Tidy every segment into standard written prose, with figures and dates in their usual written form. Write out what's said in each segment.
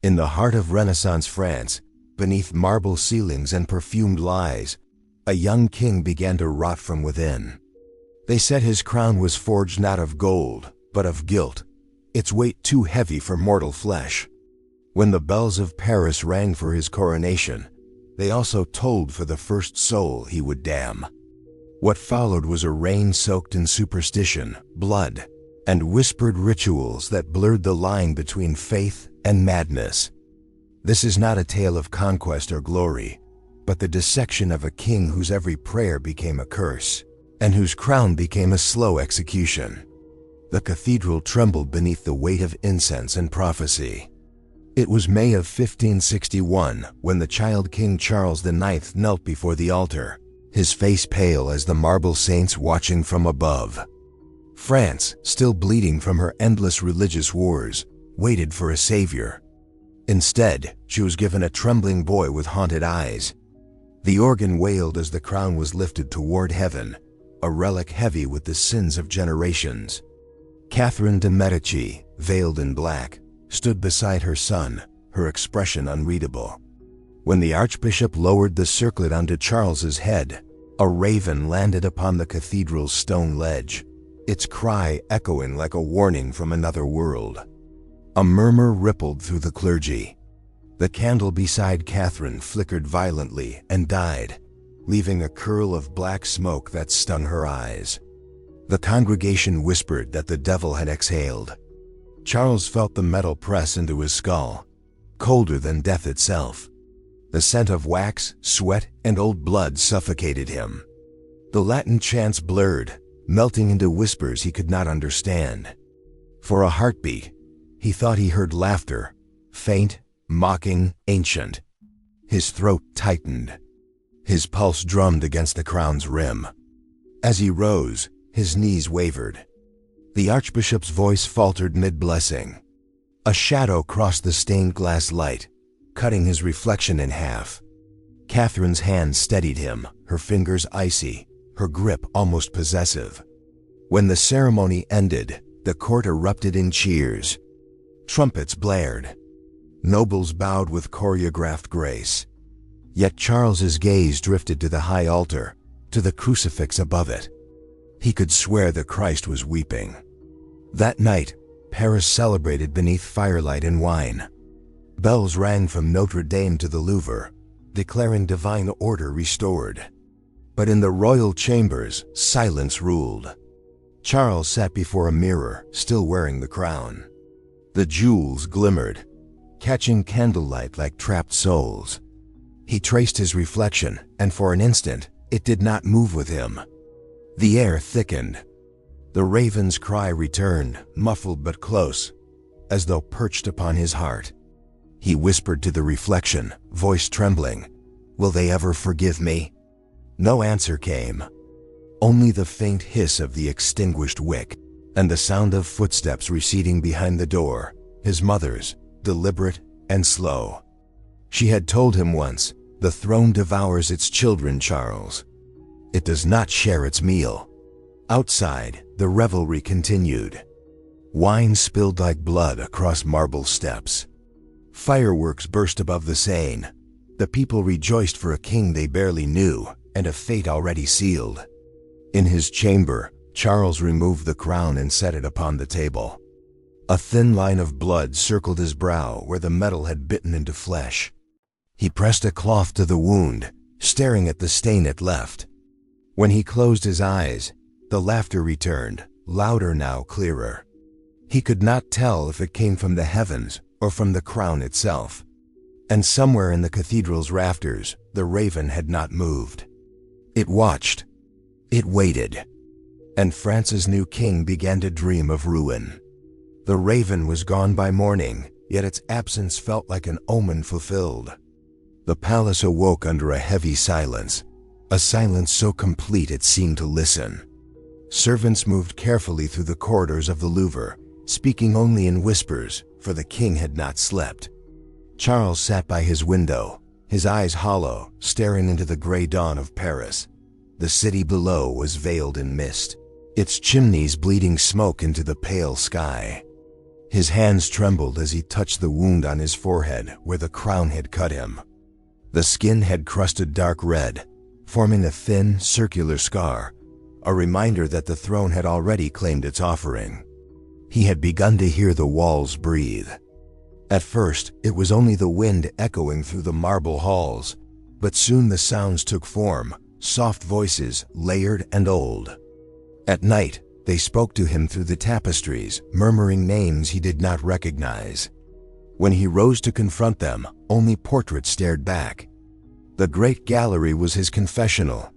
In the heart of Renaissance France, beneath marble ceilings and perfumed lies, a young king began to rot from within. They said his crown was forged not of gold, but of guilt, its weight too heavy for mortal flesh. When the bells of Paris rang for his coronation, they also tolled for the first soul he would damn. What followed was a reign soaked in superstition, blood, and whispered rituals that blurred the line between faith and madness. This is not a tale of conquest or glory, but the dissection of a king whose every prayer became a curse, and whose crown became a slow execution. The cathedral trembled beneath the weight of incense and prophecy. It was May of 1561 when the child King Charles IX knelt before the altar, his face pale as the marble saints watching from above. France, still bleeding from her endless religious wars, waited for a savior. Instead, she was given a trembling boy with haunted eyes. The organ wailed as the crown was lifted toward heaven, a relic heavy with the sins of generations. Catherine de' Medici, veiled in black, stood beside her son, her expression unreadable. When the archbishop lowered the circlet onto Charles's head, a raven landed upon the cathedral's stone ledge, its cry echoing like a warning from another world. A murmur rippled through the clergy. The candle beside Catherine flickered violently and died, leaving a curl of black smoke that stung her eyes. The congregation whispered that the devil had exhaled. Charles felt the metal press into his skull, colder than death itself. The scent of wax, sweat, and old blood suffocated him. The Latin chants blurred, melting into whispers he could not understand. For a heartbeat, he thought he heard laughter, faint, mocking, ancient. His throat tightened. His pulse drummed against the crown's rim. As he rose, his knees wavered. The archbishop's voice faltered mid-blessing. A shadow crossed the stained glass light, cutting his reflection in half. Catherine's hand steadied him, her fingers icy, her grip almost possessive. When the ceremony ended, the court erupted in cheers. Trumpets blared. Nobles bowed with choreographed grace. Yet Charles's gaze drifted to the high altar, to the crucifix above it. He could swear the Christ was weeping. That night, Paris celebrated beneath firelight and wine. Bells rang from Notre Dame to the Louvre, declaring divine order restored. But in the royal chambers, silence ruled. Charles sat before a mirror, still wearing the crown. The jewels glimmered, catching candlelight like trapped souls. He traced his reflection, and for an instant, it did not move with him. The air thickened. The raven's cry returned, muffled but close, as though perched upon his heart. He whispered to the reflection, voice trembling, "Will they ever forgive me?" No answer came. Only the faint hiss of the extinguished wick, and the sound of footsteps receding behind the door, his mother's, deliberate and slow. She had told him once, "The throne devours its children, Charles. It does not share its meal." Outside, the revelry continued. Wine spilled like blood across marble steps. Fireworks burst above the Seine. The people rejoiced for a king they barely knew, and a fate already sealed. In his chamber, Charles removed the crown and set it upon the table. A thin line of blood circled his brow where the metal had bitten into flesh. He pressed a cloth to the wound, staring at the stain it left. When he closed his eyes, the laughter returned, louder now, clearer. He could not tell if it came from the heavens or from the crown itself. And somewhere in the cathedral's rafters, the raven had not moved. It watched. It waited. And France's new king began to dream of ruin. The raven was gone by morning, yet its absence felt like an omen fulfilled. The palace awoke under a heavy silence, a silence so complete it seemed to listen. Servants moved carefully through the corridors of the Louvre, speaking only in whispers, for the king had not slept. Charles sat by his window, his eyes hollow, staring into the gray dawn of Paris. The city below was veiled in mist, its chimneys bleeding smoke into the pale sky. His hands trembled as he touched the wound on his forehead where the crown had cut him. The skin had crusted dark red, forming a thin, circular scar, a reminder that the throne had already claimed its offering. He had begun to hear the walls breathe. At first, it was only the wind echoing through the marble halls, but soon the sounds took form, soft voices, layered and old. At night, they spoke to him through the tapestries, murmuring names he did not recognize. When he rose to confront them, only portraits stared back. The great gallery was his confessional.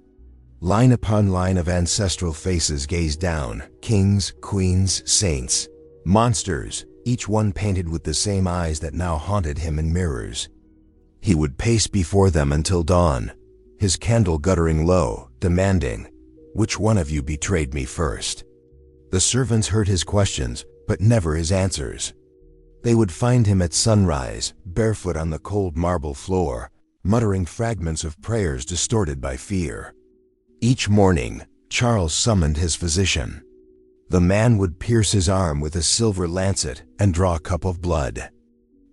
Line upon line of ancestral faces gazed down, kings, queens, saints, monsters, each one painted with the same eyes that now haunted him in mirrors. He would pace before them until dawn, his candle guttering low, demanding, "Which one of you betrayed me first?" The servants heard his questions, but never his answers. They would find him at sunrise, barefoot on the cold marble floor, muttering fragments of prayers distorted by fear. Each morning, Charles summoned his physician. The man would pierce his arm with a silver lancet and draw a cup of blood.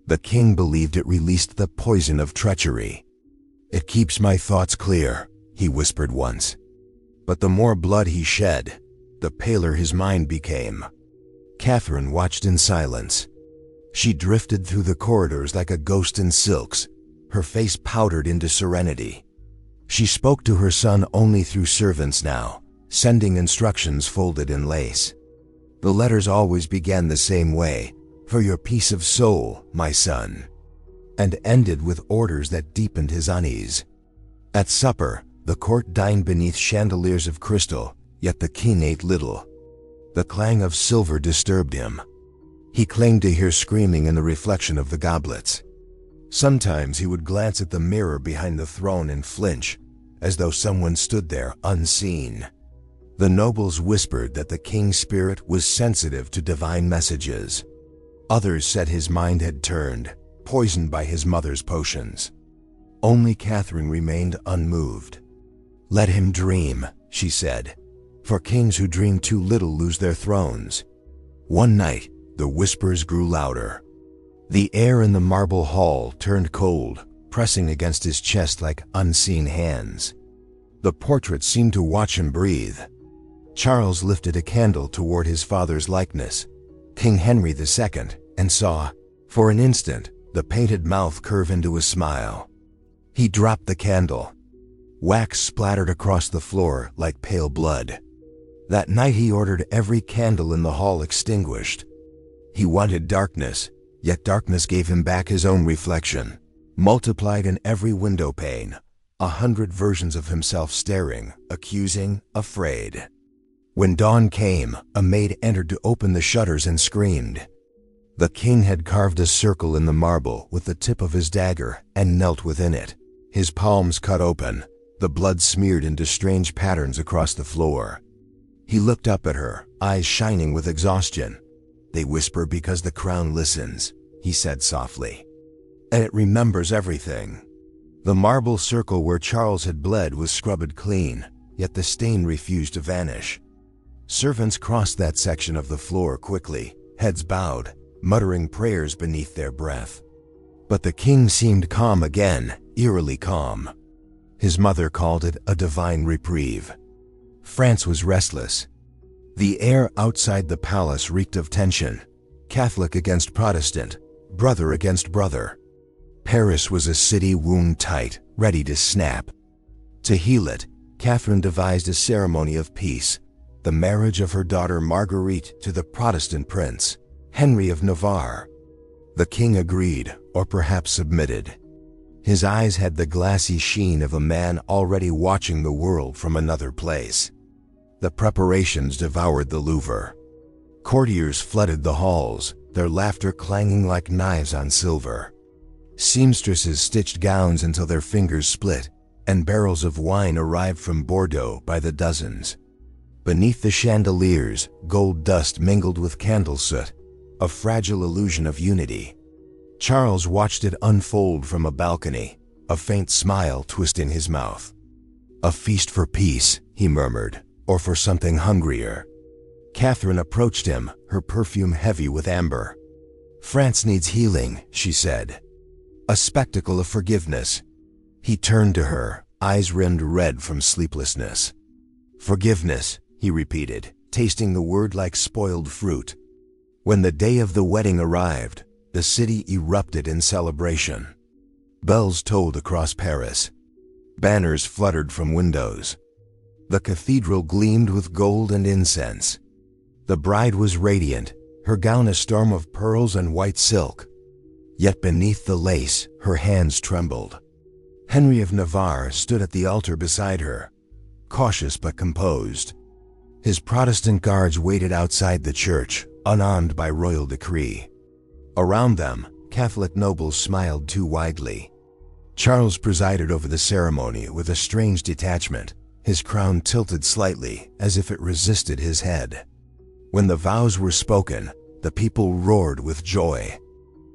The king believed it released the poison of treachery. "It keeps my thoughts clear," he whispered once. But the more blood he shed, the paler his mind became. Catherine watched in silence. She drifted through the corridors like a ghost in silks, her face powdered into serenity. She spoke to her son only through servants now, sending instructions folded in lace. The letters always began the same way, "For your peace of soul, my son," and ended with orders that deepened his unease. At supper, the court dined beneath chandeliers of crystal, yet the king ate little. The clang of silver disturbed him. He claimed to hear screaming in the reflection of the goblets. Sometimes he would glance at the mirror behind the throne and flinch, as though someone stood there unseen. The nobles whispered that the king's spirit was sensitive to divine messages. Others said his mind had turned, poisoned by his mother's potions. Only Catherine remained unmoved. "Let him dream," she said, "for kings who dream too little lose their thrones." One night, the whispers grew louder. The air in the marble hall turned cold, pressing against his chest like unseen hands. The portraits seemed to watch him breathe. Charles lifted a candle toward his father's likeness, King Henry II, and saw, for an instant, the painted mouth curve into a smile. He dropped the candle. Wax splattered across the floor like pale blood. That night he ordered every candle in the hall extinguished. He wanted darkness, yet darkness gave him back his own reflection, multiplied in every window pane, 100 versions of himself staring, accusing, afraid. When dawn came, a maid entered to open the shutters and screamed. The king had carved a circle in the marble with the tip of his dagger and knelt within it, his palms cut open, the blood smeared into strange patterns across the floor. He looked up at her, eyes shining with exhaustion. "They whisper because the crown listens," he said softly. "And it remembers everything." The marble circle where Charles had bled was scrubbed clean, yet the stain refused to vanish. Servants crossed that section of the floor quickly, heads bowed, muttering prayers beneath their breath. But the king seemed calm again, eerily calm. His mother called it a divine reprieve. France was restless. The air outside the palace reeked of tension, Catholic against Protestant, brother against brother. Paris was a city wound tight, ready to snap. To heal it, Catherine devised a ceremony of peace, the marriage of her daughter Marguerite to the Protestant prince, Henry of Navarre. The king agreed, or perhaps submitted. His eyes had the glassy sheen of a man already watching the world from another place. The preparations devoured the Louvre. Courtiers flooded the halls, their laughter clanging like knives on silver. Seamstresses stitched gowns until their fingers split, and barrels of wine arrived from Bordeaux by the dozens. Beneath the chandeliers, gold dust mingled with candle soot, a fragile illusion of unity. Charles watched it unfold from a balcony, a faint smile twisting his mouth. "A feast for peace," he murmured, "or for something hungrier." Catherine approached him, her perfume heavy with amber. France needs healing, she said. A spectacle of forgiveness. He turned to her, eyes rimmed red from sleeplessness. Forgiveness, he repeated, tasting the word like spoiled fruit. When the day of the wedding arrived, the city erupted in celebration. Bells tolled across Paris. Banners fluttered from windows. The cathedral gleamed with gold and incense. The bride was radiant, her gown a storm of pearls and white silk. Yet beneath the lace, her hands trembled. Henry of Navarre stood at the altar beside her, cautious but composed. His Protestant guards waited outside the church, unarmed by royal decree. Around them, Catholic nobles smiled too widely. Charles presided over the ceremony with a strange detachment, his crown tilted slightly as if it resisted his head. When the vows were spoken, the people roared with joy.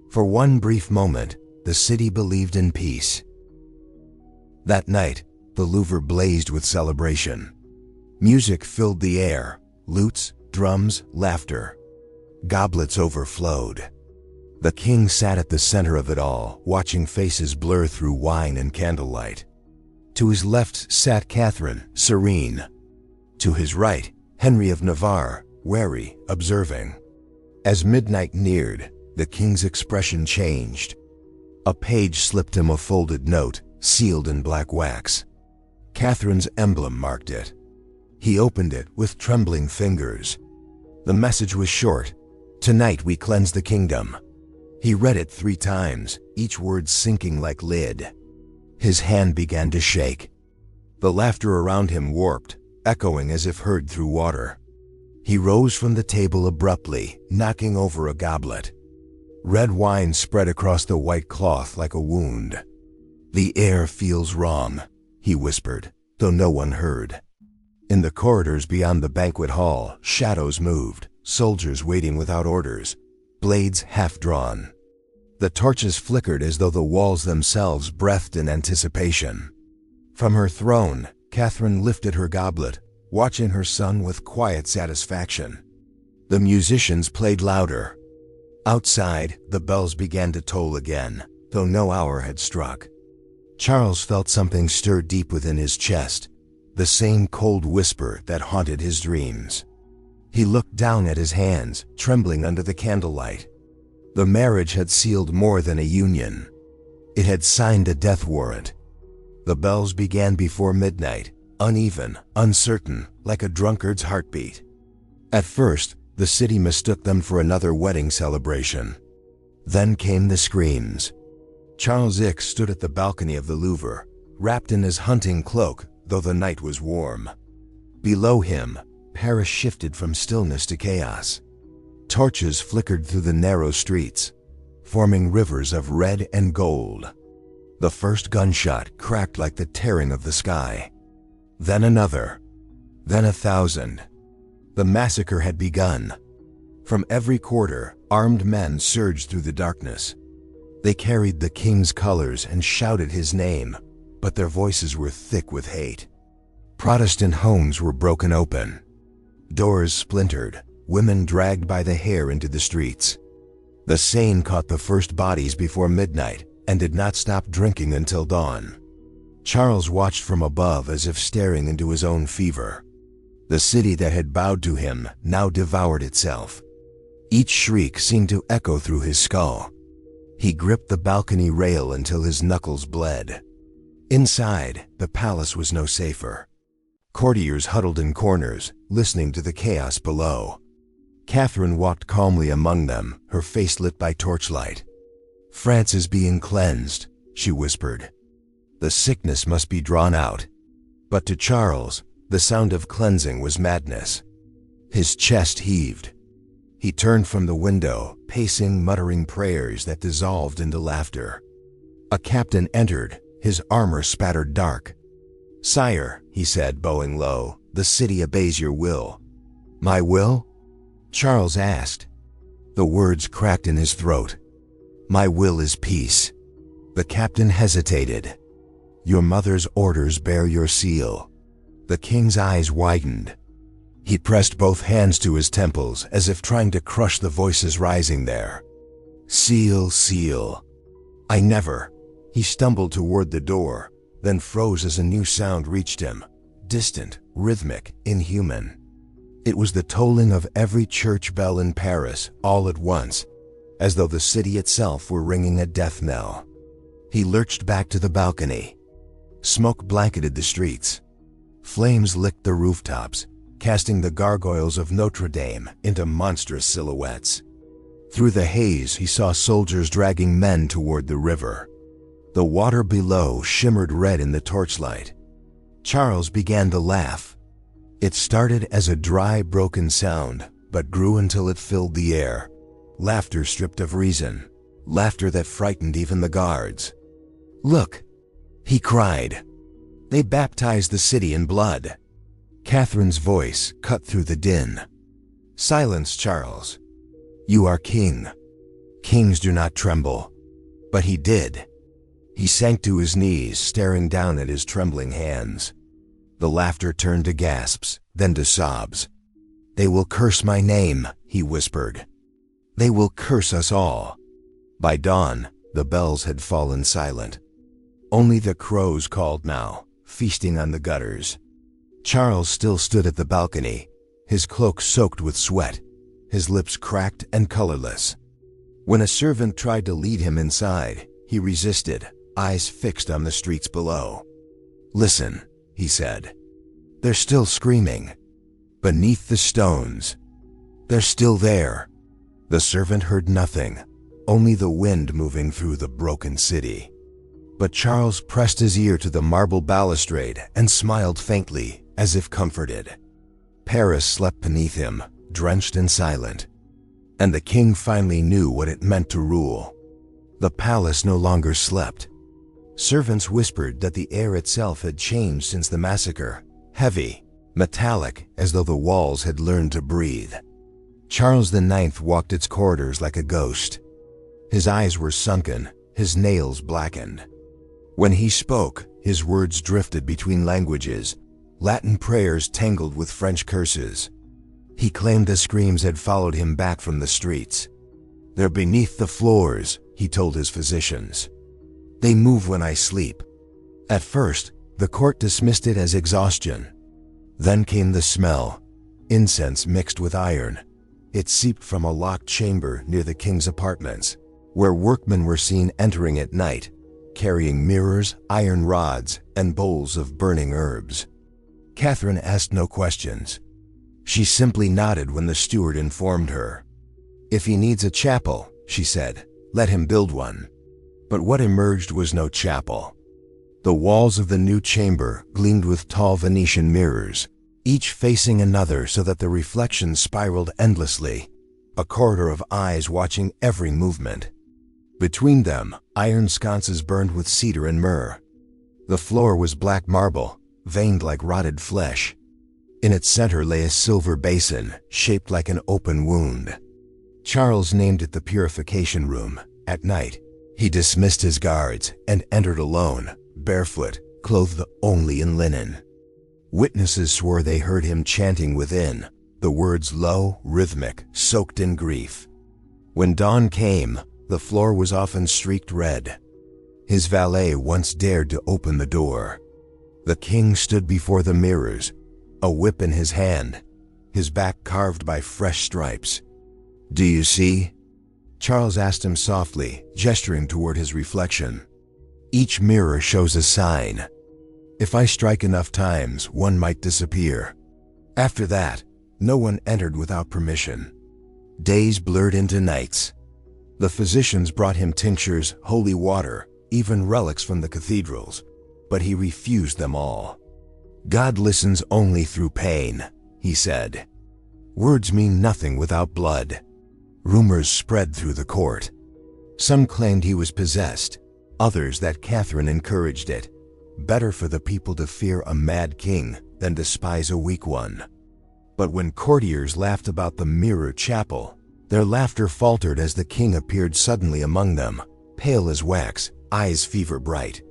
For one brief moment, the city believed in peace. That night, the Louvre blazed with celebration. Music filled the air, lutes, drums, laughter. Goblets overflowed. The king sat at the center of it all, watching faces blur through wine and candlelight. To his left sat Catherine, serene. To his right, Henry of Navarre, wary, observing. As midnight neared, the king's expression changed. A page slipped him a folded note, sealed in black wax. Catherine's emblem marked it. He opened it with trembling fingers. The message was short. "Tonight we cleanse the kingdom." He read it 3 times, each word sinking like lead. His hand began to shake. The laughter around him warped, echoing as if heard through water. He rose from the table abruptly, knocking over a goblet. Red wine spread across the white cloth like a wound. "The air feels wrong," he whispered, though no one heard. In the corridors beyond the banquet hall, shadows moved, soldiers waiting without orders, blades half drawn. The torches flickered as though the walls themselves breathed in anticipation. From her throne, Catherine lifted her goblet, watching her son with quiet satisfaction. The musicians played louder. Outside, the bells began to toll again, though no hour had struck. Charles felt something stir deep within his chest, the same cold whisper that haunted his dreams. He looked down at his hands, trembling under the candlelight. The marriage had sealed more than a union. It had signed a death warrant. The bells began before midnight, uneven, uncertain, like a drunkard's heartbeat. At first, the city mistook them for another wedding celebration. Then came the screams. Charles X stood at the balcony of the Louvre, wrapped in his hunting cloak, though the night was warm. Below him, Paris shifted from stillness to chaos. Torches flickered through the narrow streets, forming rivers of red and gold. The first gunshot cracked like the tearing of the sky. Then another. Then 1,000. The massacre had begun. From every quarter, armed men surged through the darkness. They carried the king's colors and shouted his name, but their voices were thick with hate. Protestant homes were broken open. Doors splintered, women dragged by the hair into the streets. The Seine caught the first bodies before midnight and did not stop drinking until dawn. Charles watched from above as if staring into his own fever. The city that had bowed to him now devoured itself. Each shriek seemed to echo through his skull. He gripped the balcony rail until his knuckles bled. Inside, the palace was no safer. Courtiers huddled in corners, listening to the chaos below. Catherine walked calmly among them, her face lit by torchlight. "France is being cleansed," she whispered. "The sickness must be drawn out." But to Charles, the sound of cleansing was madness. His chest heaved. He turned from the window, pacing, muttering prayers that dissolved into laughter. A captain entered, his armor spattered dark. "Sire," he said, bowing low, "the city obeys your will." "My will?" Charles asked. The words cracked in his throat. "My will is peace." The captain hesitated. "Your mother's orders bear your seal." The king's eyes widened. He pressed both hands to his temples as if trying to crush the voices rising there. Seal, seal. I never. He stumbled toward the door, then froze as a new sound reached him. Distant, rhythmic, inhuman. It was the tolling of every church bell in Paris, all at once, as though the city itself were ringing a death knell. He lurched back to the balcony. Smoke blanketed the streets. Flames licked the rooftops, casting the gargoyles of Notre Dame into monstrous silhouettes. Through the haze, he saw soldiers dragging men toward the river. The water below shimmered red in the torchlight. Charles began to laugh. It started as a dry, broken sound, but grew until it filled the air. Laughter stripped of reason. Laughter that frightened even the guards. "Look!" he cried. "They baptized the city in blood." Catherine's voice cut through the din. "Silence, Charles. You are king. Kings do not tremble." But he did. He sank to his knees, staring down at his trembling hands. The laughter turned to gasps, then to sobs. "They will curse my name," he whispered. "They will curse us all." By dawn, the bells had fallen silent. Only the crows called now, feasting on the gutters. Charles still stood at the balcony, his cloak soaked with sweat, his lips cracked and colorless. When a servant tried to lead him inside, he resisted, eyes fixed on the streets below. "Listen," he said. "They're still screaming. Beneath the stones. They're still there." The servant heard nothing, only the wind moving through the broken city. But Charles pressed his ear to the marble balustrade and smiled faintly, as if comforted. Paris slept beneath him, drenched and silent. And the king finally knew what it meant to rule. The palace no longer slept. Servants whispered that the air itself had changed since the massacre, heavy, metallic, as though the walls had learned to breathe. Charles IX walked its corridors like a ghost. His eyes were sunken, his nails blackened. When he spoke, his words drifted between languages, Latin prayers tangled with French curses. He claimed the screams had followed him back from the streets. "They're beneath the floors," he told his physicians. "They move when I sleep." At first, the court dismissed it as exhaustion. Then came the smell, incense mixed with iron. It seeped from a locked chamber near the king's apartments, where workmen were seen entering at night, carrying mirrors, iron rods, and bowls of burning herbs. Catherine asked no questions. She simply nodded when the steward informed her. "If he needs a chapel," she said, "let him build one." But what emerged was no chapel. The walls of the new chamber gleamed with tall Venetian mirrors, each facing another so that the reflections spiraled endlessly, a corridor of eyes watching every movement. Between them, iron sconces burned with cedar and myrrh. The floor was black marble, veined like rotted flesh. In its center lay a silver basin, shaped like an open wound. Charles named it the purification room. At night, he dismissed his guards and entered alone, barefoot, clothed only in linen. Witnesses swore they heard him chanting within, the words low, rhythmic, soaked in grief. When dawn came, the floor was often streaked red. His valet once dared to open the door. The king stood before the mirrors, a whip in his hand, his back carved by fresh stripes. "Do you see?" Charles asked him softly, gesturing toward his reflection. "Each mirror shows a sign. If I strike enough times, one might disappear. After that, no one entered without permission." Days blurred into nights. The physicians brought him tinctures, holy water, even relics from the cathedrals, but he refused them all. "God listens only through pain," he said. "Words mean nothing without blood." Rumors spread through the court. Some claimed he was possessed, others that Catherine encouraged it. Better for the people to fear a mad king than despise a weak one. But when courtiers laughed about the mirror chapel, their laughter faltered as the king appeared suddenly among them, pale as wax, eyes fever bright.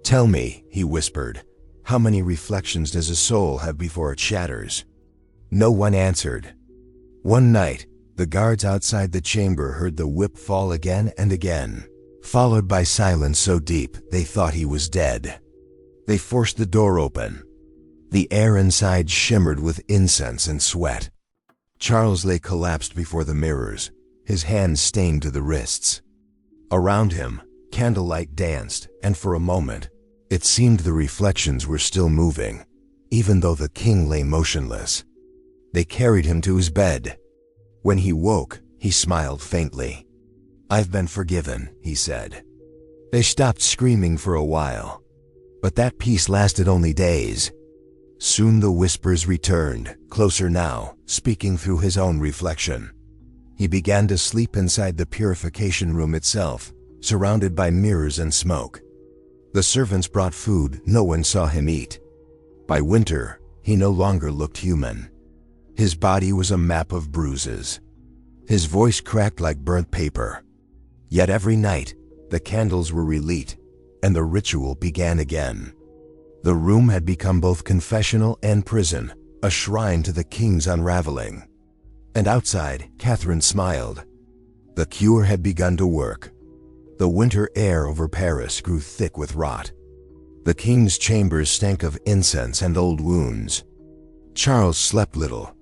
"Tell me," he whispered, "how many reflections does a soul have before it shatters?" No one answered. One night, The guards outside the chamber heard the whip fall again and again, followed by silence so deep they thought he was dead. They forced the door open. The air inside shimmered with incense and sweat. Charles lay collapsed before the mirrors, his hands stained to the wrists. Around him, candlelight danced, and for a moment, it seemed the reflections were still moving, even though the king lay motionless. They carried him to his bed. When he woke, he smiled faintly. "I've been forgiven," he said. They stopped screaming for a while, but that peace lasted only days. Soon the whispers returned, closer now, speaking through his own reflection. He began to sleep inside the purification room itself, surrounded by mirrors and smoke. The servants brought food, no one saw him eat. By winter, he no longer looked human. His body was a map of bruises. His voice cracked like burnt paper. Yet every night, the candles were relit, and the ritual began again. The room had become both confessional and prison, a shrine to the king's unraveling. And outside, Catherine smiled. The cure had begun to work. The winter air over Paris grew thick with rot. The king's chambers stank of incense and old wounds. Charles slept little.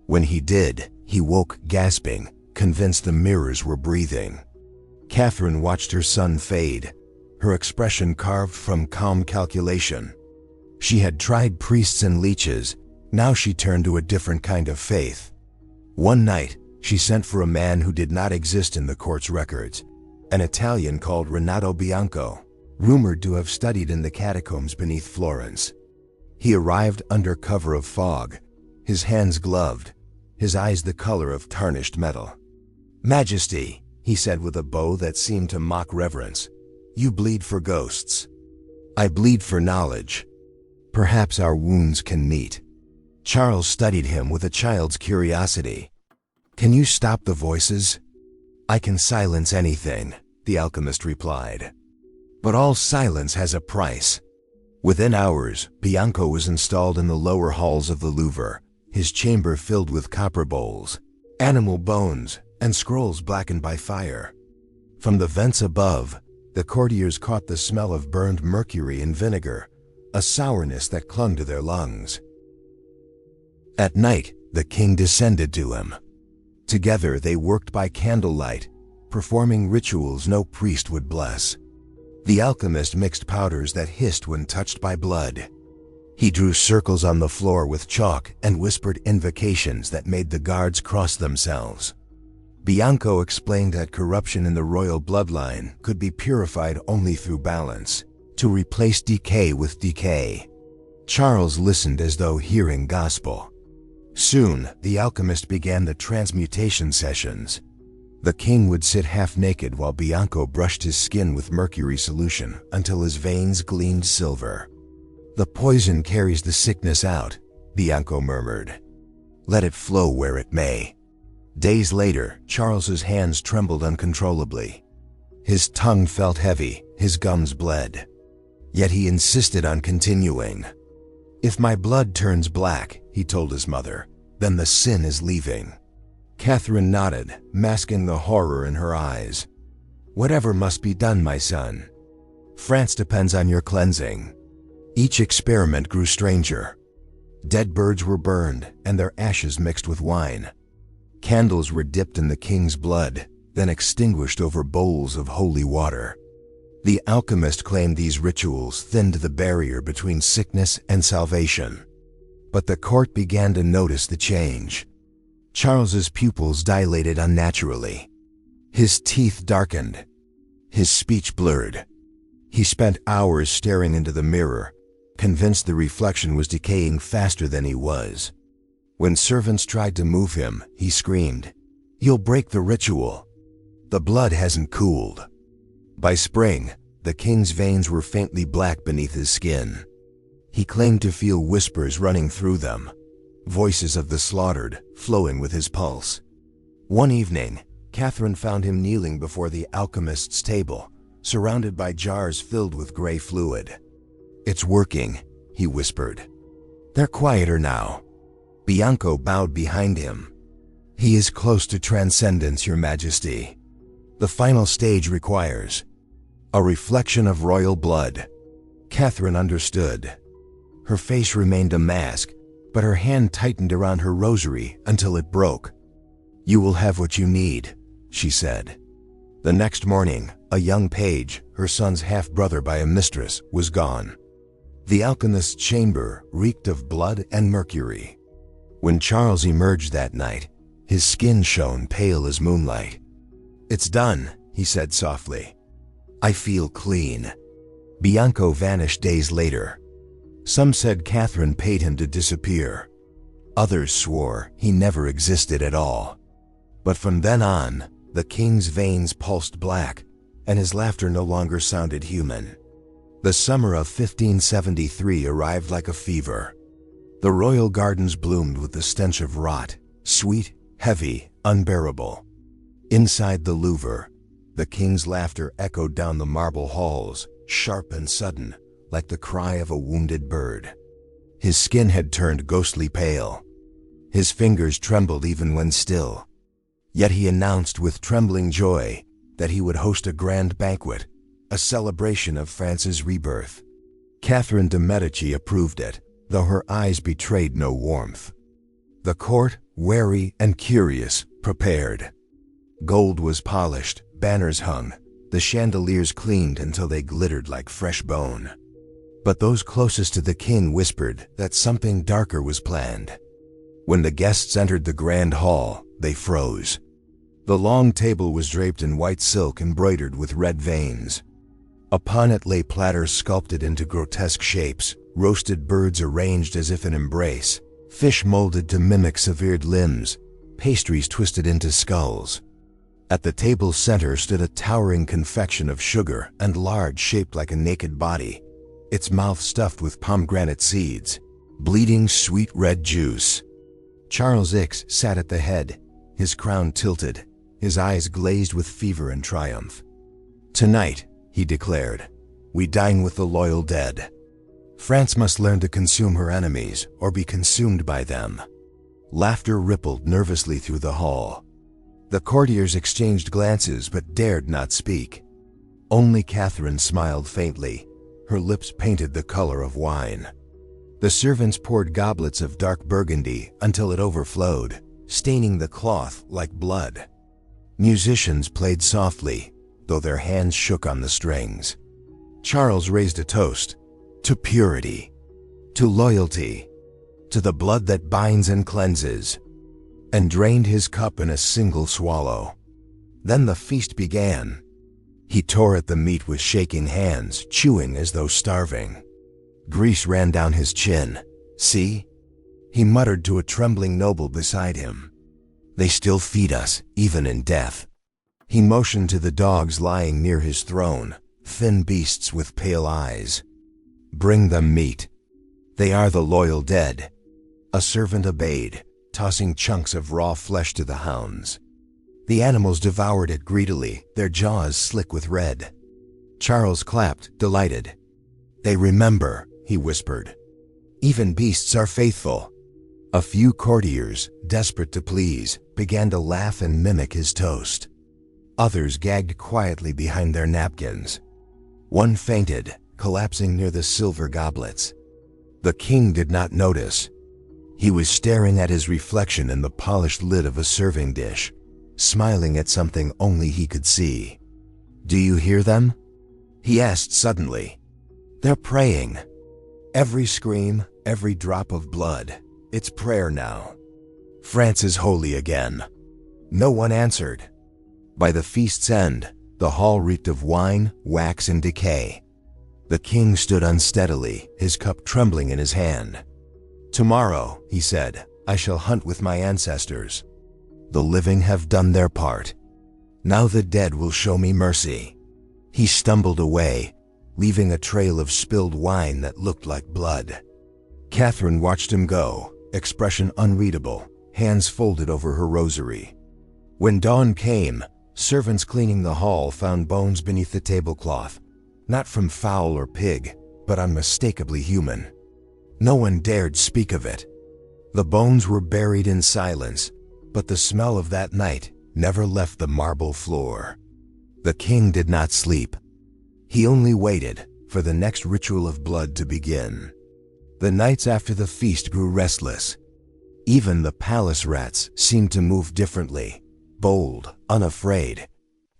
When he did, he woke gasping, convinced the mirrors were breathing. Catherine watched her son fade, her expression carved from calm calculation. She had tried priests and leeches, now she turned to a different kind of faith. One night, she sent for a man who did not exist in the court's records, an Italian called Renato Bianco, rumored to have studied in the catacombs beneath Florence. He arrived under cover of fog, his hands gloved, his eyes the color of tarnished metal. "Majesty," he said with a bow that seemed to mock reverence, "you bleed for ghosts. I bleed for knowledge. Perhaps our wounds can meet." Charles studied him with a child's curiosity. "Can you stop the voices?" "I can silence anything," the alchemist replied. "But all silence has a price." Within hours, Bianco was installed in the lower halls of the Louvre, his chamber filled with copper bowls, animal bones, and scrolls blackened by fire. From the vents above, the courtiers caught the smell of burned mercury and vinegar, a sourness that clung to their lungs. At night, the king descended to him. Together they worked by candlelight, performing rituals no priest would bless. The alchemist mixed powders that hissed when touched by blood. He drew circles on the floor with chalk and whispered invocations that made the guards cross themselves. Bianco explained that corruption in the royal bloodline could be purified only through balance, to replace decay with decay. Charles listened as though hearing gospel. Soon, the alchemist began the transmutation sessions. The king would sit half naked while Bianco brushed his skin with mercury solution until his veins gleamed silver. "The poison carries the sickness out," Bianco murmured. "Let it flow where it may." Days later, Charles's hands trembled uncontrollably. His tongue felt heavy, his gums bled. Yet he insisted on continuing. "If my blood turns black," he told his mother, "then the sin is leaving." Catherine nodded, masking the horror in her eyes. "Whatever must be done, my son. France depends on your cleansing." Each experiment grew stranger. Dead birds were burned, and their ashes mixed with wine. Candles were dipped in the king's blood, then extinguished over bowls of holy water. The alchemist claimed these rituals thinned the barrier between sickness and salvation. But the court began to notice the change. Charles's pupils dilated unnaturally. His teeth darkened. His speech blurred. He spent hours staring into the mirror, convinced the reflection was decaying faster than he was. When servants tried to move him, he screamed, "You'll break the ritual. The blood hasn't cooled." By spring, the king's veins were faintly black beneath his skin. He claimed to feel whispers running through them, voices of the slaughtered flowing with his pulse. One evening, Catherine found him kneeling before the alchemist's table, surrounded by jars filled with gray fluid. "It's working," he whispered. "They're quieter now." Bianco bowed behind him. He is close to transcendence, Your Majesty. The final stage requires a reflection of royal blood. Catherine understood. Her face remained a mask, but her hand tightened around her rosary until it broke. You will have what you need, she said. The next morning, a young page, her son's half-brother by a mistress, was gone. The alchemist's chamber reeked of blood and mercury. When Charles emerged that night, his skin shone pale as moonlight. It's done, he said softly. I feel clean. Bianco vanished days later. Some said Catherine paid him to disappear. Others swore he never existed at all. But from then on, the king's veins pulsed black, and his laughter no longer sounded human. The summer of 1573 arrived like a fever. The royal gardens bloomed with the stench of rot, sweet, heavy, unbearable. Inside the Louvre, the king's laughter echoed down the marble halls, sharp and sudden, like the cry of a wounded bird. His skin had turned ghostly pale. His fingers trembled even when still. Yet he announced with trembling joy that he would host a grand banquet, a celebration of France's rebirth. Catherine de' Medici approved it, though her eyes betrayed no warmth. The court, wary and curious, prepared. Gold was polished, banners hung, the chandeliers cleaned until they glittered like fresh bone. But those closest to the king whispered that something darker was planned. When the guests entered the grand hall, they froze. The long table was draped in white silk embroidered with red veins. Upon it lay platters sculpted into grotesque shapes, roasted birds arranged as if in embrace, fish molded to mimic severed limbs, pastries twisted into skulls. At the table's center stood a towering confection of sugar and lard shaped like a naked body, its mouth stuffed with pomegranate seeds, bleeding sweet red juice. Charles X sat at the head, his crown tilted, his eyes glazed with fever and triumph. Tonight, he declared, we dine with the loyal dead. France must learn to consume her enemies or be consumed by them. Laughter rippled nervously through the hall. The courtiers exchanged glances but dared not speak. Only Catherine smiled faintly, her lips painted the color of wine. The servants poured goblets of dark burgundy until it overflowed, staining the cloth like blood. Musicians played softly, though their hands shook on the strings. Charles raised a toast, to purity, to loyalty, to the blood that binds and cleanses, and drained his cup in a single swallow. Then the feast began. He tore at the meat with shaking hands, chewing as though starving. Grease ran down his chin. See? He muttered to a trembling noble beside him. They still feed us, even in death. He motioned to the dogs lying near his throne, thin beasts with pale eyes. Bring them meat. They are the loyal dead. A servant obeyed, tossing chunks of raw flesh to the hounds. The animals devoured it greedily, their jaws slick with red. Charles clapped, delighted. They remember, he whispered. Even beasts are faithful. A few courtiers, desperate to please, began to laugh and mimic his toast. Others gagged quietly behind their napkins. One fainted, collapsing near the silver goblets. The king did not notice. He was staring at his reflection in the polished lid of a serving dish, smiling at something only he could see. Do you hear them? He asked suddenly. They're praying. Every scream, every drop of blood. It's prayer now. France is holy again. No one answered. By the feast's end, the hall reeked of wine, wax, and decay. The king stood unsteadily, his cup trembling in his hand. Tomorrow, he said, I shall hunt with my ancestors. The living have done their part. Now the dead will show me mercy. He stumbled away, leaving a trail of spilled wine that looked like blood. Catherine watched him go, expression unreadable, hands folded over her rosary. When dawn came, servants cleaning the hall found bones beneath the tablecloth, not from fowl or pig, but unmistakably human. No one dared speak of it. The bones were buried in silence, But the smell of that night never left the marble floor. The king did not sleep. He only waited for the next ritual of blood to begin. The nights after the feast grew restless. Even the palace rats seemed to move differently, bold, unafraid,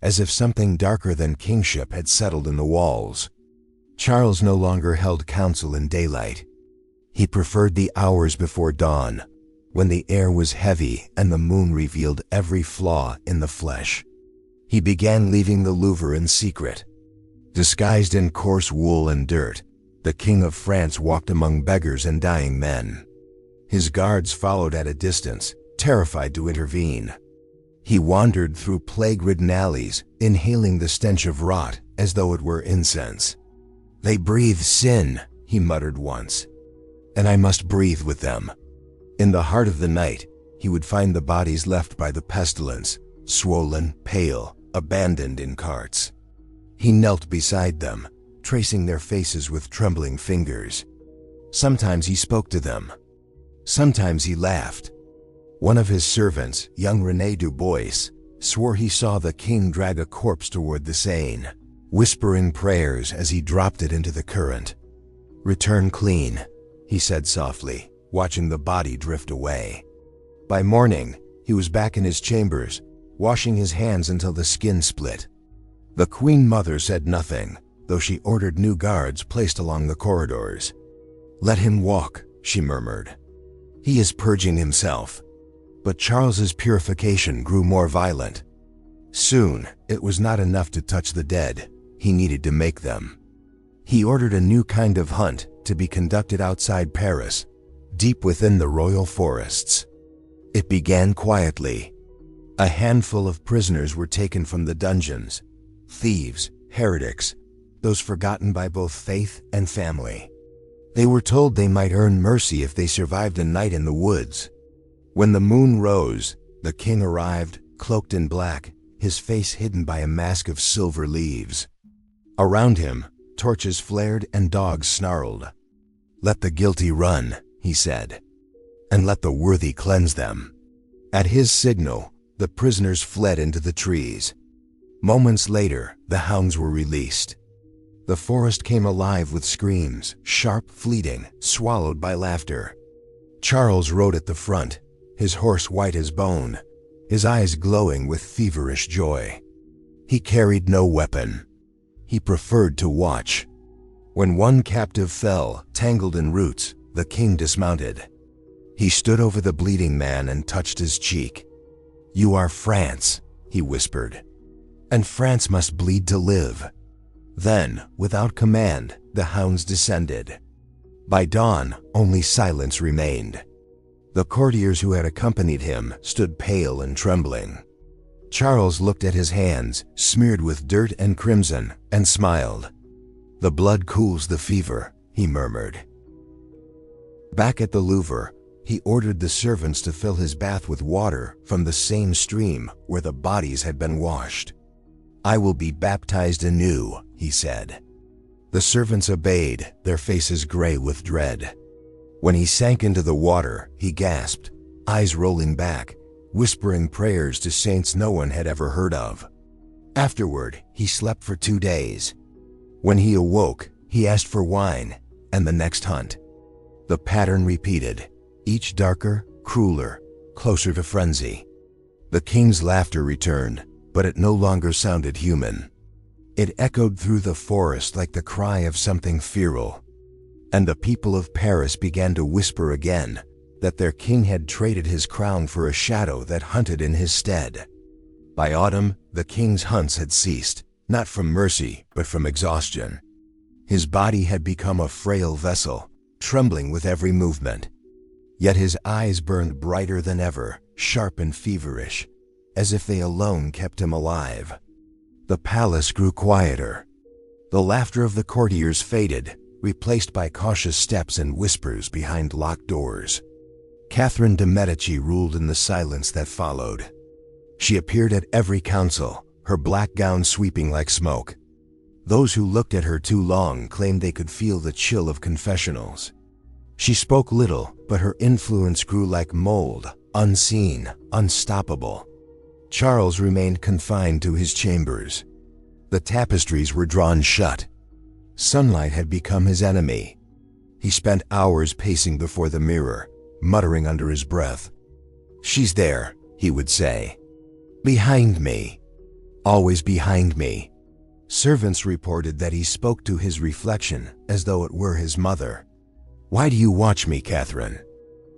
as if something darker than kingship had settled in the walls. Charles no longer held council in daylight. He preferred the hours before dawn, when the air was heavy and the moon revealed every flaw in the flesh. He began leaving the Louvre in secret. Disguised in coarse wool and dirt, the King of France walked among beggars and dying men. His guards followed at a distance, terrified to intervene. He wandered through plague-ridden alleys, inhaling the stench of rot as though it were incense. "They breathe sin," he muttered once, "and I must breathe with them." In the heart of the night, he would find the bodies left by the pestilence, swollen, pale, abandoned in carts. He knelt beside them, tracing their faces with trembling fingers. Sometimes he spoke to them. Sometimes he laughed. One of his servants, young René Dubois, swore he saw the king drag a corpse toward the Seine, whispering prayers as he dropped it into the current. "Return clean," he said softly, watching the body drift away. By morning, he was back in his chambers, washing his hands until the skin split. The Queen Mother said nothing, though she ordered new guards placed along the corridors. "Let him walk," she murmured. "He is purging himself." But Charles's purification grew more violent. Soon, it was not enough to touch the dead. He needed to make them. He ordered a new kind of hunt to be conducted outside Paris, deep within the royal forests. It began quietly. A handful of prisoners were taken from the dungeons, thieves, heretics, those forgotten by both faith and family. They were told they might earn mercy if they survived a night in the woods. When the moon rose, the king arrived, cloaked in black, his face hidden by a mask of silver leaves. Around him, torches flared and dogs snarled. "Let the guilty run," he said, "and let the worthy cleanse them." At his signal, the prisoners fled into the trees. Moments later, the hounds were released. The forest came alive with screams, sharp, fleeting, swallowed by laughter. Charles rode at the front, his horse white as bone, his eyes glowing with feverish joy. He carried no weapon. He preferred to watch. When one captive fell, tangled in roots, the king dismounted. He stood over the bleeding man and touched his cheek. "You are France," he whispered, "and France must bleed to live." Then, without command, the hounds descended. By dawn, only silence remained. The courtiers who had accompanied him stood pale and trembling. Charles looked at his hands, smeared with dirt and crimson, and smiled. "The blood cools the fever," he murmured. Back at the Louvre, he ordered the servants to fill his bath with water from the same stream where the bodies had been washed. "I will be baptized anew," he said. The servants obeyed, their faces gray with dread. When he sank into the water, he gasped, eyes rolling back, whispering prayers to saints no one had ever heard of. Afterward, he slept for 2 days. When he awoke, he asked for wine, and the next hunt. The pattern repeated, each darker, crueler, closer to frenzy. The king's laughter returned, but it no longer sounded human. It echoed through the forest like the cry of something feral. And the people of Paris began to whisper again that their king had traded his crown for a shadow that hunted in his stead. By autumn, the king's hunts had ceased, not from mercy, but from exhaustion. His body had become a frail vessel, trembling with every movement. Yet his eyes burned brighter than ever, sharp and feverish, as if they alone kept him alive. The palace grew quieter. The laughter of the courtiers faded, replaced by cautious steps and whispers behind locked doors. Catherine de' Medici ruled in the silence that followed. She appeared at every council, her black gown sweeping like smoke. Those who looked at her too long claimed they could feel the chill of confessionals. She spoke little, but her influence grew like mold, Unseen, unstoppable. Charles remained confined to his chambers. The tapestries were drawn shut. Sunlight had become his enemy. He spent hours pacing before the mirror, muttering under his breath. "She's there," he would say. "Behind me. Always behind me." Servants reported that he spoke to his reflection as though it were his mother. "Why do you watch me, Catherine?"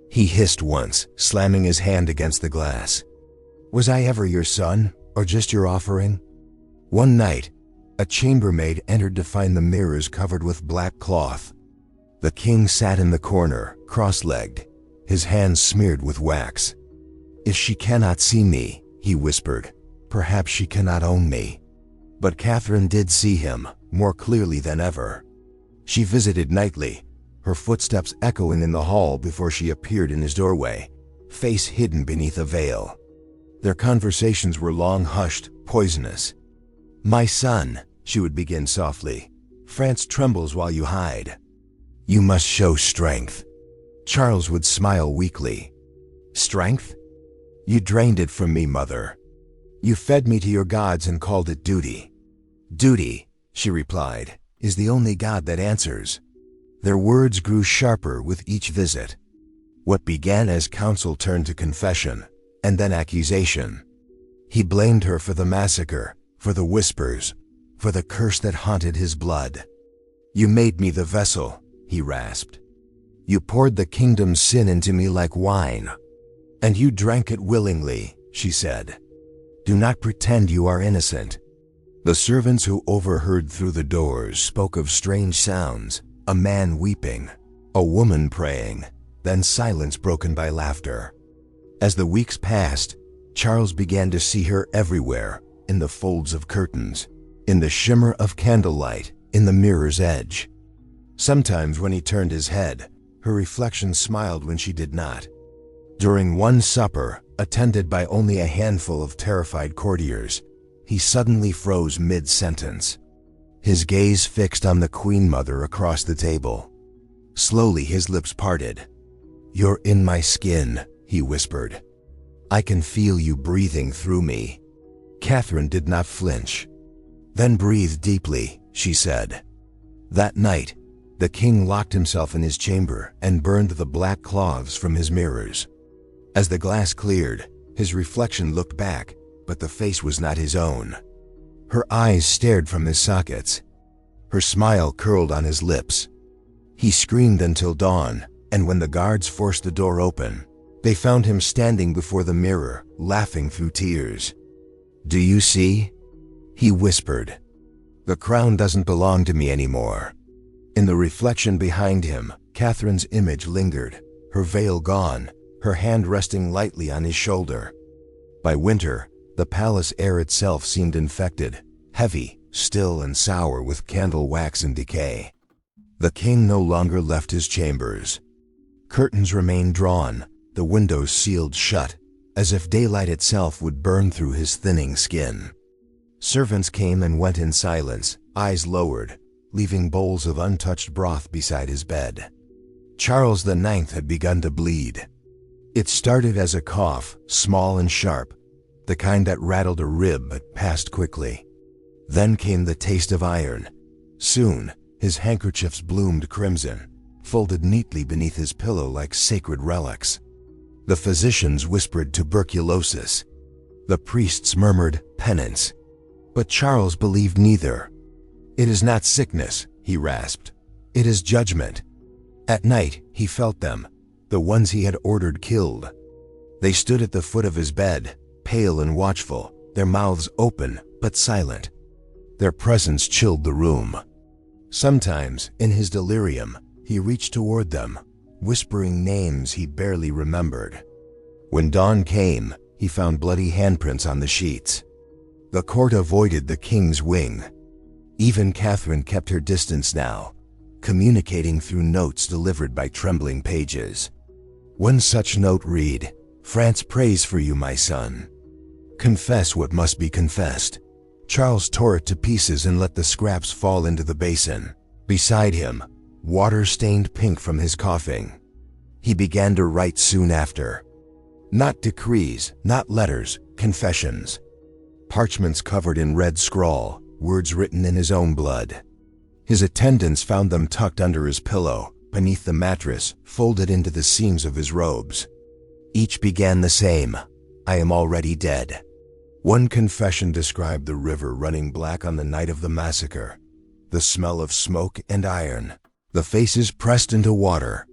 he hissed once, slamming his hand against the glass. "Was I ever your son, or just your offering?" One night, a chambermaid entered to find the mirrors covered with black cloth. The king sat in the corner, cross-legged, his hands smeared with wax. "If she cannot see me," he whispered, "perhaps she cannot own me." But Catherine did see him, more clearly than ever. She visited nightly, her footsteps echoing in the hall before she appeared in his doorway, face hidden beneath a veil. Their conversations were long hushed, poisonous. "My son," she would begin softly, "France trembles while you hide. You must show strength." Charles would smile weakly. "Strength? You drained it from me, mother. You fed me to your gods and called it duty." "Duty," she replied, "is the only God that answers." Their words grew sharper with each visit. What began as counsel turned to confession, and then accusation. He blamed her for the massacre, for the whispers, for the curse that haunted his blood. "You made me the vessel," he rasped. "You poured the kingdom's sin into me like wine." "And you drank it willingly," she said. "Do not pretend you are innocent." The servants who overheard through the doors spoke of strange sounds, a man weeping, a woman praying, then silence broken by laughter. As the weeks passed, Charles began to see her everywhere, in the folds of curtains, in the shimmer of candlelight, in the mirror's edge. Sometimes when he turned his head, her reflection smiled when she did not. During one supper, attended by only a handful of terrified courtiers, he suddenly froze mid-sentence. His gaze fixed on the Queen Mother across the table. Slowly his lips parted. "You're in my skin," he whispered. "I can feel you breathing through me." Catherine did not flinch. "Then breathe deeply," she said. That night, the king locked himself in his chamber and burned the black cloths from his mirrors. As the glass cleared, his reflection looked back, but the face was not his own. Her eyes stared from his sockets. Her smile curled on his lips. He screamed until dawn, and when the guards forced the door open, they found him standing before the mirror, laughing through tears. "Do you see?" he whispered. "The crown doesn't belong to me anymore." In the reflection behind him, Catherine's image lingered, her veil gone, her hand resting lightly on his shoulder. By winter, the palace air itself seemed infected, heavy, still and sour with candle wax and decay. The king no longer left his chambers. Curtains remained drawn, the windows sealed shut, as if daylight itself would burn through his thinning skin. Servants came and went in silence, eyes lowered, leaving bowls of untouched broth beside his bed. Charles IX had begun to bleed. It started as a cough, small and sharp, the kind that rattled a rib but passed quickly. Then came the taste of iron. Soon, his handkerchiefs bloomed crimson, folded neatly beneath his pillow like sacred relics. The physicians whispered tuberculosis. The priests murmured penance. But Charles believed neither. "It is not sickness," he rasped. "It is judgment." At night, he felt them, the ones he had ordered killed. They stood at the foot of his bed, pale and watchful, their mouths open but silent. Their presence chilled the room. Sometimes, in his delirium, he reached toward them, whispering names he barely remembered. When dawn came, he found bloody handprints on the sheets. The court avoided the king's wing. Even Catherine kept her distance now, communicating through notes delivered by trembling pages. One such note read, "France prays for you, my son. Confess what must be confessed." Charles tore it to pieces and let the scraps fall into the basin. Beside him, water stained pink from his coughing. He began to write soon after. Not decrees, not letters, confessions. Parchments covered in red scrawl, words written in his own blood. His attendants found them tucked under his pillow, beneath the mattress, folded into the seams of his robes. Each began the same: I am already dead. One confession described the river running black on the night of the massacre, the smell of smoke and iron, the faces pressed into water.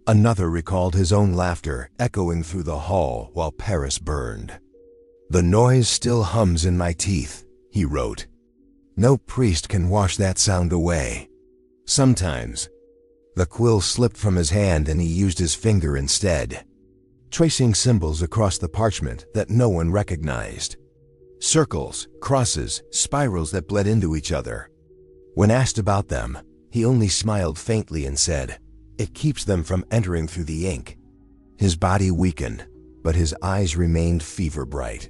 Another recalled his own laughter echoing through the hall while Paris burned. The noise still hums in my teeth, he wrote. No priest can wash that sound away. Sometimes, the quill slipped from his hand and he used his finger instead, tracing symbols across the parchment that no one recognized. Circles, crosses, spirals that bled into each other. When asked about them, he only smiled faintly and said, "It keeps them from entering through the ink." His body weakened, but his eyes remained fever bright.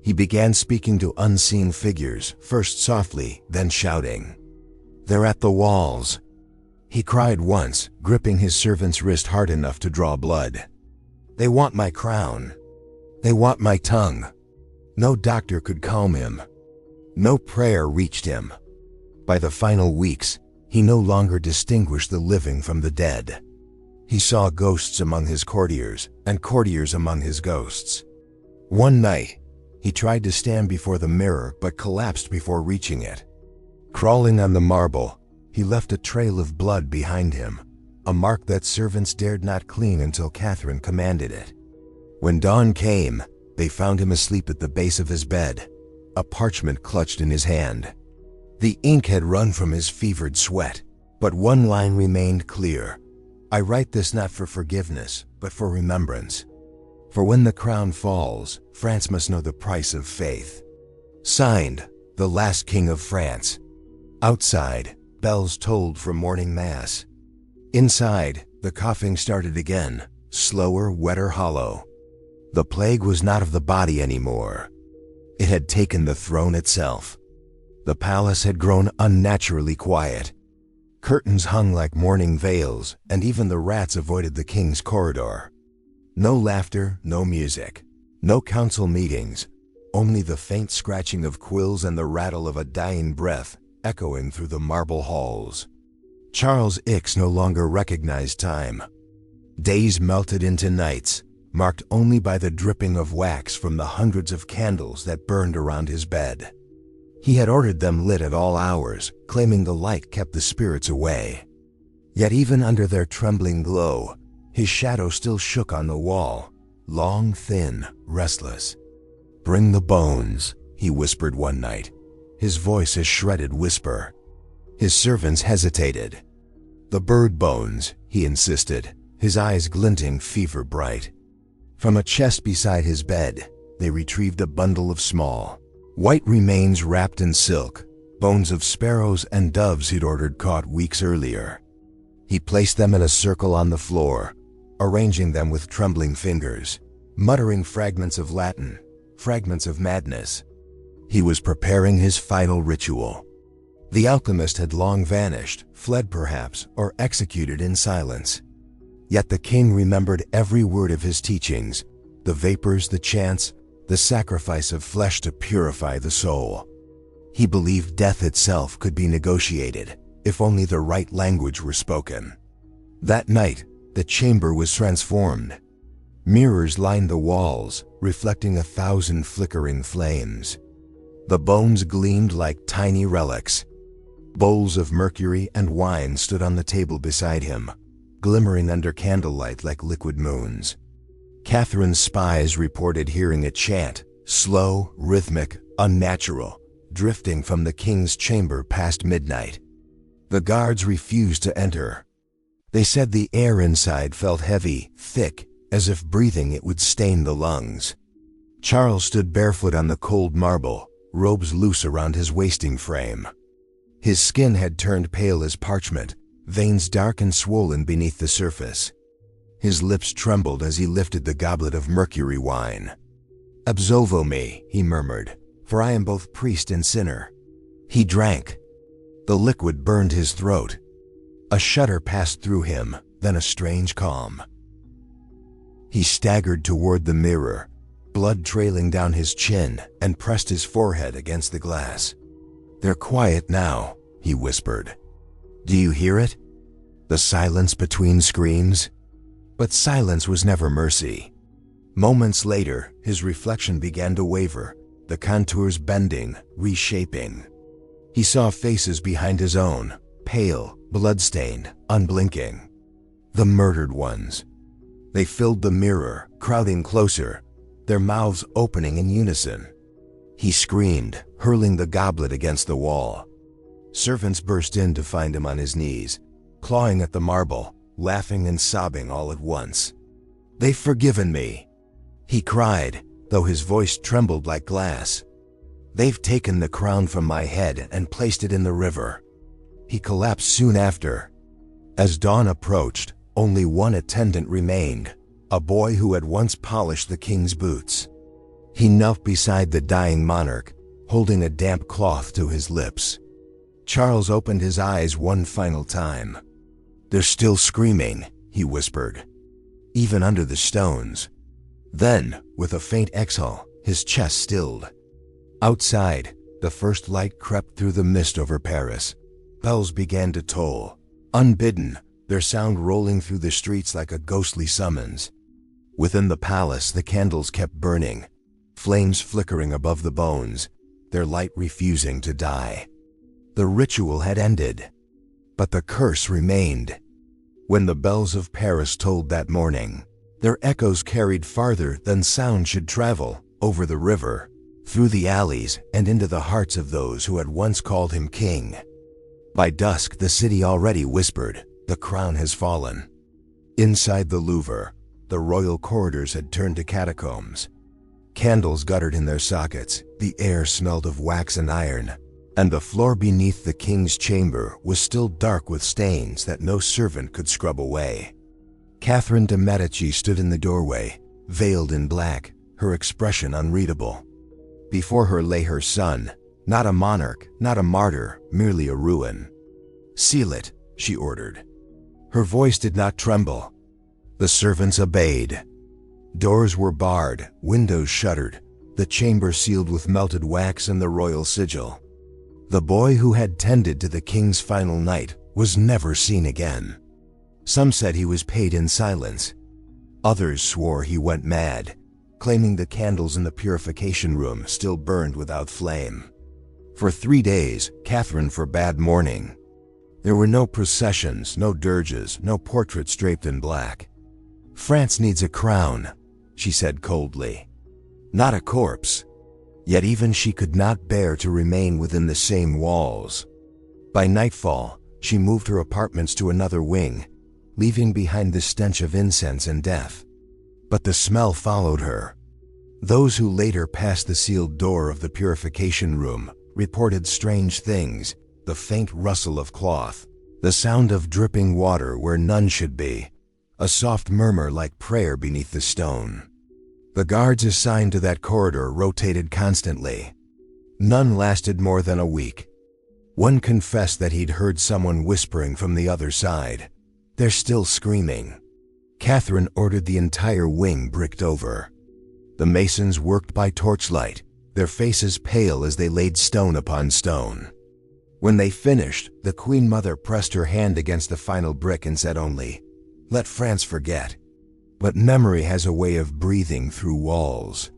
He began speaking to unseen figures, first softly, then shouting. "They're at the walls." He cried once, gripping his servant's wrist hard enough to draw blood. "They want my crown. They want my tongue." No doctor could calm him. No prayer reached him. By the final weeks, he no longer distinguished the living from the dead. He saw ghosts among his courtiers, and courtiers among his ghosts. One night, he tried to stand before the mirror but collapsed before reaching it. Crawling on the marble, he left a trail of blood behind him, a mark that servants dared not clean until Catherine commanded it. When dawn came, they found him asleep at the base of his bed, a parchment clutched in his hand. The ink had run from his fevered sweat, but one line remained clear. I write this not for forgiveness, but for remembrance. For when the crown falls, France must know the price of faith. Signed, the last king of France. Outside, bells tolled for morning mass. Inside, the coughing started again, slower, wetter, hollow. The plague was not of the body anymore. It had taken the throne itself. The palace had grown unnaturally quiet. Curtains hung like mourning veils, and even the rats avoided the king's corridor. No laughter, no music, no council meetings, only the faint scratching of quills and the rattle of a dying breath echoing through the marble halls. Charles Ix no longer recognized time. Days melted into nights, marked only by the dripping of wax from the hundreds of candles that burned around his bed. He had ordered them lit at all hours, claiming the light kept the spirits away. Yet even under their trembling glow, his shadow still shook on the wall, long, thin, restless. "Bring the bones," he whispered one night, his voice a shredded whisper. His servants hesitated. "The bird bones," he insisted, his eyes glinting fever bright. From a chest beside his bed, they retrieved a bundle of small, white remains wrapped in silk, bones of sparrows and doves he'd ordered caught weeks earlier. He placed them in a circle on the floor, arranging them with trembling fingers, muttering fragments of Latin, fragments of madness. He was preparing his final ritual. The alchemist had long vanished, fled perhaps, or executed in silence. Yet the king remembered every word of his teachings, the vapors, the chants, the sacrifice of flesh to purify the soul. He believed death itself could be negotiated, if only the right language were spoken. That night, the chamber was transformed. Mirrors lined the walls, reflecting 1,000 flickering flames. The bones gleamed like tiny relics. Bowls of mercury and wine stood on the table beside him, glimmering under candlelight like liquid moons. Catherine's spies reported hearing a chant, slow, rhythmic, unnatural, drifting from the king's chamber past midnight. The guards refused to enter. They said the air inside felt heavy, thick, as if breathing it would stain the lungs. Charles stood barefoot on the cold marble, robes loose around his wasting frame. His skin had turned pale as parchment, veins dark and swollen beneath the surface. His lips trembled as he lifted the goblet of mercury wine. "Absolvo me," he murmured, "for I am both priest and sinner." He drank. The liquid burned his throat. A shudder passed through him, then a strange calm. He staggered toward the mirror, blood trailing down his chin, and pressed his forehead against the glass. "They're quiet now," he whispered. "Do you hear it? The silence between screams?" But silence was never mercy. Moments later, his reflection began to waver, the contours bending, reshaping. He saw faces behind his own, pale, blood-stained, unblinking. The murdered ones. They filled the mirror, crowding closer, their mouths opening in unison. He screamed, hurling the goblet against the wall. Servants burst in to find him on his knees, clawing at the marble, laughing and sobbing all at once. "They've forgiven me," he cried, though his voice trembled like glass. "They've taken the crown from my head and placed it in the river." He collapsed soon after. As dawn approached, only one attendant remained, a boy who had once polished the king's boots. He knelt beside the dying monarch, holding a damp cloth to his lips. Charles opened his eyes one final time. "They're still screaming," he whispered, "even under the stones." Then, with a faint exhale, his chest stilled. Outside, the first light crept through the mist over Paris. Bells began to toll, unbidden, their sound rolling through the streets like a ghostly summons. Within the palace, the candles kept burning, flames flickering above the bones, their light refusing to die. The ritual had ended, but the curse remained. When the bells of Paris tolled that morning, their echoes carried farther than sound should travel, over the river, through the alleys, and into the hearts of those who had once called him king. By dusk, the city already whispered, "The crown has fallen." Inside the Louvre, the royal corridors had turned to catacombs. Candles guttered in their sockets, the air smelled of wax and iron, and the floor beneath the king's chamber was still dark with stains that no servant could scrub away. Catherine de' Medici stood in the doorway, veiled in black, her expression unreadable. Before her lay her son, not a monarch, not a martyr, merely a ruin. "Seal it," she ordered. Her voice did not tremble. The servants obeyed. Doors were barred, windows shuttered, the chamber sealed with melted wax and the royal sigil. The boy who had tended to the king's final night was never seen again. Some said he was paid in silence. Others swore he went mad, claiming the candles in the purification room still burned without flame. For 3 days, Catherine forbade mourning. There were no processions, no dirges, no portraits draped in black. "France needs a crown," she said coldly, "not a corpse." Yet even she could not bear to remain within the same walls. By nightfall, she moved her apartments to another wing, leaving behind the stench of incense and death. But the smell followed her. Those who later passed the sealed door of the purification room reported strange things: the faint rustle of cloth, the sound of dripping water where none should be, a soft murmur like prayer beneath the stone. The guards assigned to that corridor rotated constantly. None lasted more than a week. One confessed that he'd heard someone whispering from the other side, "They're still screaming." Catherine ordered the entire wing bricked over. The masons worked by torchlight, their faces pale as they laid stone upon stone. When they finished, the Queen Mother pressed her hand against the final brick and said only, "Let France forget." But memory has a way of breathing through walls.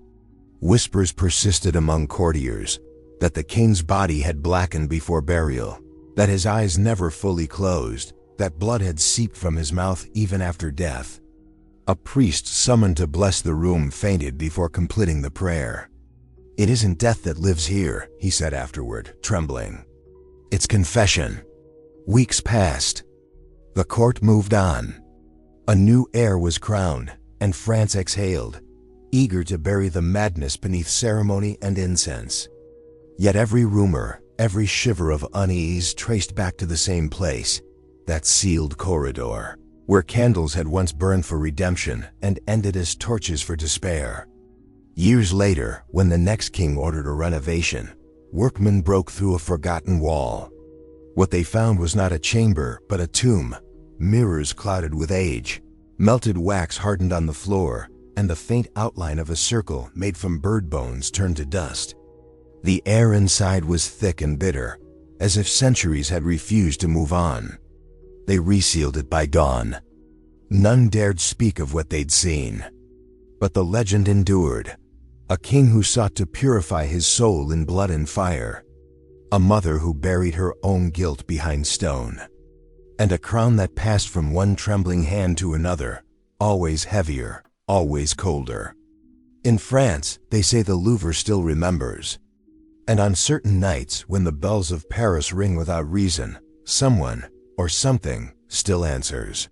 Whispers persisted among courtiers that the king's body had blackened before burial, that his eyes never fully closed, that blood had seeped from his mouth even after death. A priest summoned to bless the room fainted before completing the prayer. "It isn't death that lives here," he said afterward, trembling. "It's confession." Weeks passed. The court moved on. A new heir was crowned, and France exhaled, eager to bury the madness beneath ceremony and incense. Yet every rumor, every shiver of unease traced back to the same place, that sealed corridor, where candles had once burned for redemption and ended as torches for despair. Years later, when the next king ordered a renovation, workmen broke through a forgotten wall. What they found was not a chamber, but a tomb, mirrors clouded with age, Melted wax hardened on the floor, and the faint outline of a circle made from bird bones turned to dust. The air inside was thick and bitter, as if centuries had refused to move on. They resealed it by dawn. None dared speak of what they'd seen. But the legend endured. A king who sought to purify his soul in blood and fire. A mother who buried her own guilt behind stone. And a crown that passed from one trembling hand to another, always heavier, always colder. In France, they say the Louvre still remembers. And on certain nights, when the bells of Paris ring without reason, someone, or something, still answers.